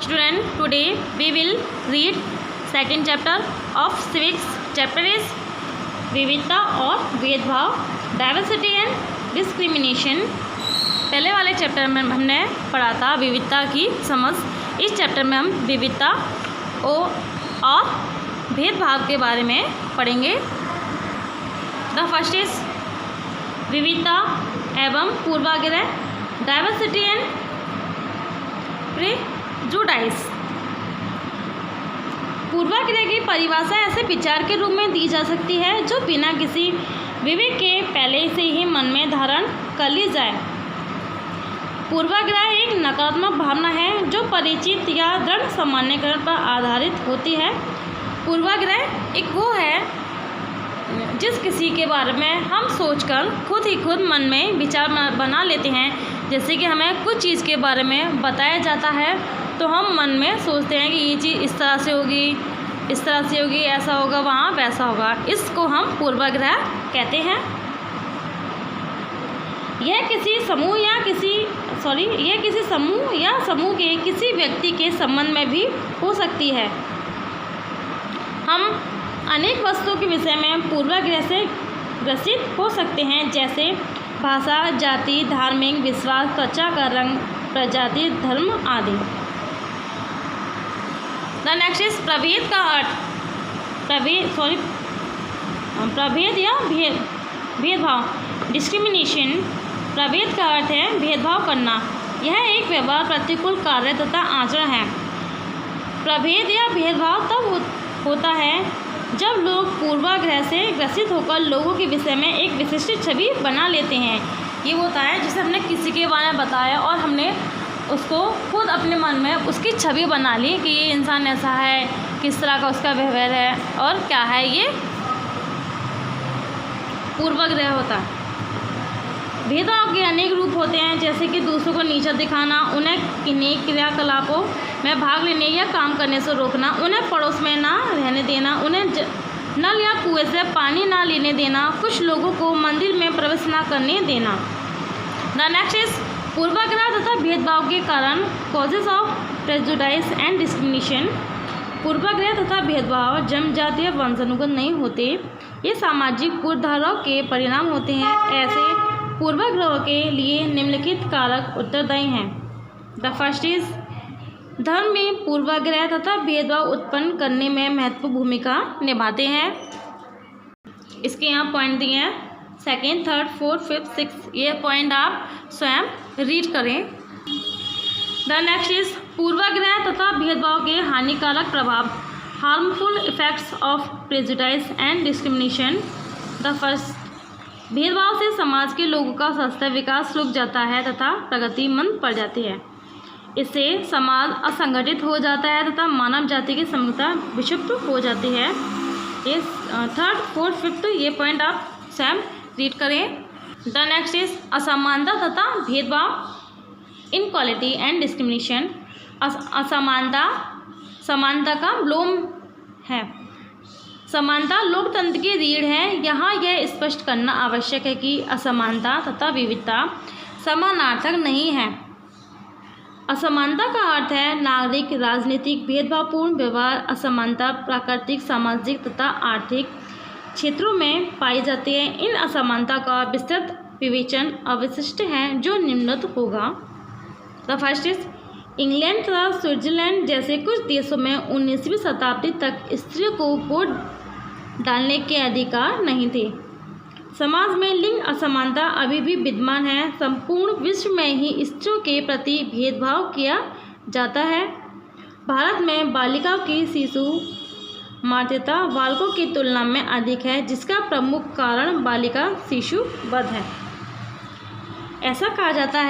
Student, today we will read second chapter of civics. Chapter is विविधता और भेदभाव, diversity and discrimination. पहले वाले चैप्टर में हमने पढ़ा था विविधता की समझ। इस चैप्टर में हम विविधता और भेदभाव के बारे में पढ़ेंगे। द फर्स्ट इज विविधता एवं पूर्वाग्रह, डाइवर्सिटी एंड प्रेजुडाइस। पूर्वाग्रह की परिभाषा ऐसे विचार के रूप में दी जा सकती है जो बिना किसी विवेक के पहले से ही मन में धारण कर ली जाए। पूर्वाग्रह एक नकारात्मक भावना है जो परिचित या दृढ़ सामान्यकरण पर आधारित होती है। पूर्वाग्रह एक वो है जिस किसी के बारे में हम सोचकर खुद मन में विचार बना लेते हैं। जैसे कि हमें कुछ चीज़ के बारे में बताया जाता है तो हम मन में सोचते हैं कि ये चीज़ इस तरह से होगी, ऐसा होगा, वहाँ वैसा होगा। इसको हम पूर्वाग्रह कहते हैं। यह किसी समूह या समूह के किसी व्यक्ति के संबंध में भी हो सकती है। हम अनेक वस्तुओं के विषय में पूर्वाग्रह से ग्रसित हो सकते हैं, जैसे भाषा, जाति, धार्मिक विश्वास, त्वचा का रंग, प्रजाति, धर्म आदि। द नेक्स्ट इज प्रभेद का अर्थ। प्रभेद या भेदभाव, डिस्क्रिमिनेशन। प्रभेद का अर्थ है भेदभाव करना। यह एक व्यवहार, प्रतिकूल कार्य तथा आचरण है। प्रभेद या भेदभाव तब होता है जब लोग पूर्वाग्रह से ग्रसित होकर लोगों के विषय में एक विशिष्ट छवि बना लेते हैं। ये होता है जिसे हमने किसी के बारे में बताया और हमने उसको खुद अपने मन में उसकी छवि बना ली कि ये इंसान ऐसा है, किस तरह का उसका व्यवहार है और क्या है। ये पूर्वाग्रह होता है। भेदभाव के अनेक रूप होते हैं, जैसे कि दूसरों को नीचा दिखाना, उन्हें किन्हीं क्रियाकलापों में भाग लेने या काम करने से रोकना, उन्हें पड़ोस में ना रहने देना, उन्हें नल या कुएं से पानी ना लेने देना, कुछ लोगों को मंदिर में प्रवेश ना करने देना। द नेक्स्ट इज पूर्वाग्रह तथा भेदभाव के कारण, causes of prejudice and discrimination. पूर्वाग्रह तथा भेदभाव जन्मजातीय वंशानुगत नहीं होते, ये सामाजिक पूर्वधाराओं के परिणाम होते हैं। ऐसे पूर्वाग्रहों के लिए निम्नलिखित कारक उत्तरदायी हैं। द फर्स्ट इज धर्म में पूर्वाग्रह तथा भेदभाव उत्पन्न करने में महत्वपूर्ण भूमिका निभाते हैं। इसके यहाँ पॉइंट दिए हैं, second, third, fourth, fifth, six. ये पॉइंट आप स्वयं रीड करें। द नेक्स्ट इज पूर्वाग्रह तथा भेदभाव के हानिकारक प्रभाव, harmful effects of prejudice and discrimination. The first, भेदभाव से समाज के लोगों का स्वास्थ्य विकास रुक जाता है तथा प्रगति मंद पड़ जाती है। इससे समाज असंगठित हो जाता है तथा मानव जाति की समग्रता विक्षिप्त हो जाती है। ये थर्ड, फोर्थ, फिफ्थ ये पॉइंट आप स्वयं रीड करें। द नेक्स्ट इज असमानता तथा भेदभाव, इनक्वालिटी एंड डिस्क्रिमिनेशन। समानता का विलोम है। समानता लोकतंत्र की रीढ़ है। यहाँ यह स्पष्ट करना आवश्यक है कि असमानता तथा विविधता समानार्थक नहीं है। असमानता का अर्थ है नागरिक राजनीतिक भेदभावपूर्ण व्यवहार। असमानता प्राकृतिक, सामाजिक तथा आर्थिक क्षेत्रों में पाई जाती है। इन असमानता का विस्तृत विवेचन अविशिष्ट है जो निम्नलिखित होगा। द फर्स्ट इज इंग्लैंड तथा स्विट्जरलैंड जैसे कुछ देशों में 19वीं शताब्दी तक स्त्रियों को वोट डालने के अधिकार नहीं थे। समाज में लिंग असमानता अभी भी विद्यमान है। संपूर्ण विश्व में ही स्त्रियों के प्रति भेदभाव किया जाता है। भारत में बालिकाओं की शिशु मृत्यु बालकों की तुलना में अधिक है, जिसका प्रमुख कारण बालिका शिशु वध है। ऐसा कहा जाता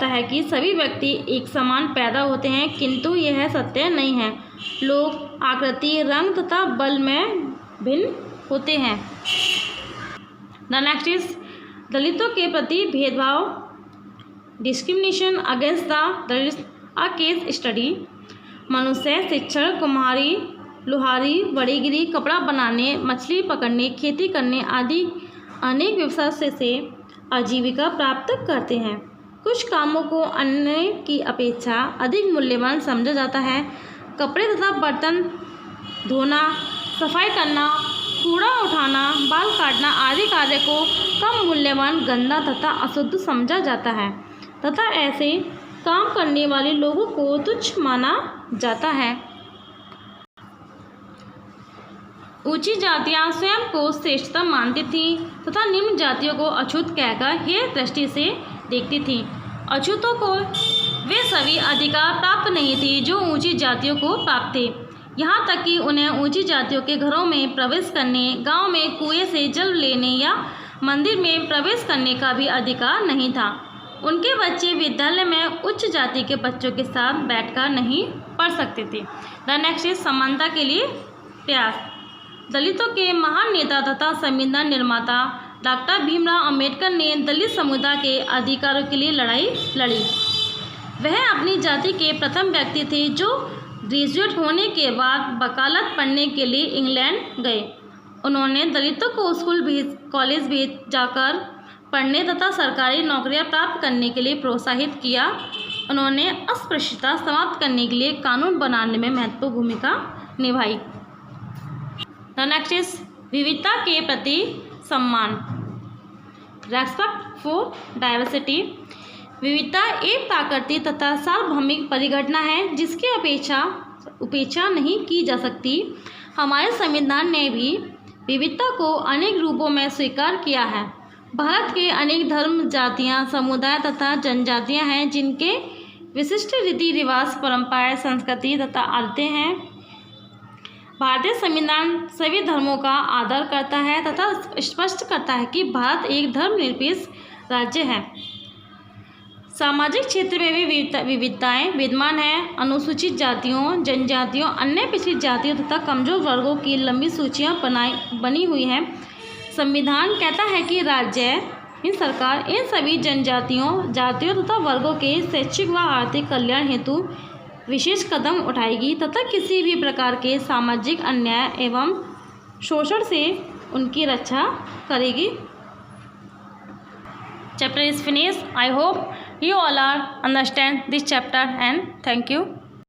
है कि सभी व्यक्ति एक समान पैदा होते हैं, किंतु यह सत्य नहीं है। लोग आकृति, रंग तथा बल में भिन्न होते हैं। द नेक्स्ट इज दलितों के प्रति भेदभाव, discrimination against the Dalit, a case study. मनुष्य शिक्षण, कुम्हारी, लोहारी, बड़ीगिरी, कपड़ा बनाने, मछली पकड़ने, खेती करने आदि अनेक व्यवसाय से आजीविका प्राप्त करते हैं। कुछ कामों को अन्य की अपेक्षा अधिक मूल्यवान समझा जाता है। कपड़े तथा बर्तन धोना, सफाई करना, कूड़ा उठाना, बाल काटना आदि कार्य को कम मूल्यवान, गंदा तथा अशुद्ध समझा जाता है तथा ऐसे काम करने वाले लोगों को तुच्छ माना जाता है। ऊंची जातियां स्वयं को श्रेष्ठतम मानती थीं तथा निम्न जातियों को अछूत कहकर हेय दृष्टि से देखती थीं। अछूतों को वे सभी अधिकार प्राप्त नहीं थे जो ऊंची जातियों को प्राप्त थे। यहाँ तक कि उन्हें ऊंची जातियों के घरों में प्रवेश करने, गांव में कुएं से जल लेने या मंदिर में प्रवेश करने का भी अधिकार नहीं था। उनके बच्चे विद्यालय में उच्च जाति के बच्चों के साथ बैठकर नहीं पढ़ सकते थे। द नेक्स्ट इज समानता के लिए प्रयास। दलितों के महान नेता तथा संविधान निर्माता डॉक्टर भीमराव अंबेडकर ने दलित समुदाय के अधिकारों के लिए लड़ाई लड़ी। वह अपनी जाति के प्रथम व्यक्ति थे जो ग्रेजुएट होने के बाद वकालत पढ़ने के लिए इंग्लैंड गए। उन्होंने दलितों को कॉलेज जाकर पढ़ने तथा सरकारी नौकरियां प्राप्त करने के लिए प्रोत्साहित किया। उन्होंने अस्पृश्यता समाप्त करने के लिए कानून बनाने में महत्वपूर्ण भूमिका निभाई। द नेक्स्ट इज विविधता के प्रति सम्मान। Respect for diversity. विविधता एक प्राकृतिक तथा सार्वभौमिक परिघटना है जिसकी उपेक्षा नहीं की जा सकती। हमारे संविधान ने भी विविधता को अनेक रूपों में स्वीकार किया है। भारत के अनेक धर्म, जातियां, समुदाय तथा जनजातियां हैं जिनके विशिष्ट रीति रिवाज, परंपराएं, संस्कृति तथा आदतें हैं। भारतीय संविधान सभी धर्मों का आदर करता है तथा स्पष्ट करता है कि भारत एक धर्मनिरपेक्ष राज्य है। सामाजिक क्षेत्र में भी विविधताएं विद्यमान हैं। अनुसूचित जातियों, जनजातियों, अन्य पिछड़ी जातियों तथा कमजोर वर्गों की लंबी सूचियां बनी हुई हैं। संविधान कहता है कि सरकार इन सभी जनजातियों, जातियों तथा वर्गों के शैक्षिक व आर्थिक कल्याण हेतु विशेष कदम उठाएगी तथा किसी भी प्रकार के सामाजिक अन्याय एवं शोषण से उनकी रक्षा करेगी। Chapter is finished. I hope you all are understand this chapter and thank you.